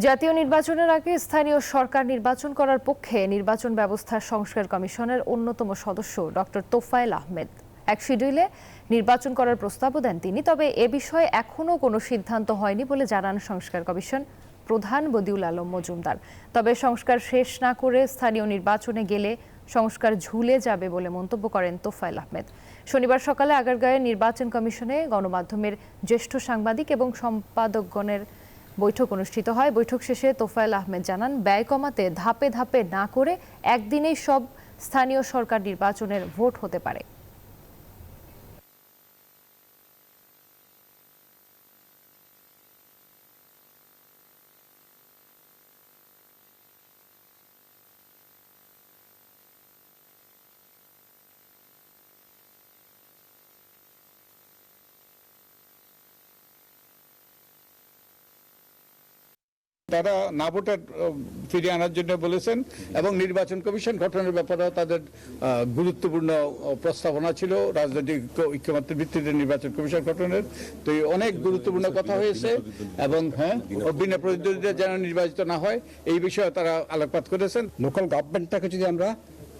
জাতীয় নির্বাচনের আগে স্থানীয় সরকার নির্বাচন করার পক্ষে নির্বাচন ব্যবস্থা সংস্কার কমিশনের অন্যতম সদস্য ডক্টর তোফায়েল আহমেদ এক শিডিউলে নির্বাচন করার প্রস্তাবও দেন তিনি। তবে এ বিষয়ে এখনও কোনো সিদ্ধান্ত হয়নি বলে জানান সংস্কার কমিশন প্রধান বদিউল আলম মজুমদার। তবে সংস্কার শেষ না করে স্থানীয় নির্বাচনে গেলে সংস্কার ঝুলে যাবে বলে মন্তব্য করেন তোফায়েল আহমেদ। শনিবার সকালে আগারগাঁওয়ে নির্বাচন কমিশনে গণমাধ্যমের জ্যেষ্ঠ সাংবাদিক এবং সম্পাদকগণের বৈঠক অনুষ্ঠিত হয়। বৈঠক শেষে তোফায়েল আহমেদ জানান, ব্যয় কমাতে ধাপে ধাপে না করে একদিনেই সব স্থানীয় সরকার নির্বাচনের ভোট হতে পারে। তারা না ভোটার ফিরিয়ে আনার জন্য বলেছেন এবং নির্বাচন কমিশন গঠনের ব্যাপারে তাদের গুরুত্বপূর্ণ প্রস্তাবনা ছিল রাজনৈতিক ঐক্যমত্যের ভিত্তিতে নির্বাচন কমিশন গঠনের। তো অনেক গুরুত্বপূর্ণ কথা হয়েছে এবং বিনা প্রতিদ্বন্দ্বিতা যেন নির্বাচিত না হয় এই বিষয়ে তারা আলোকপাত করেছেন। লোকাল গভর্নমেন্টটাকে যদি আমরা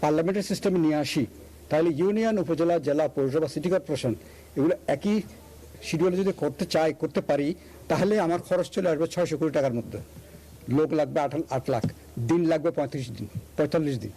পার্লামেন্টের সিস্টেমে নিয়ে আসি তাহলে ইউনিয়ন, উপজেলা, জেলা, পৌরসভা, সিটি কর্পোরেশন এগুলো একই শিডিউলে যদি করতে পারি তাহলে আমার খরচ চলে আসবে 600 কোটি টাকার মধ্যে। লোক লাগবে 8 লাখ, দিন লাগবে 45 দিন।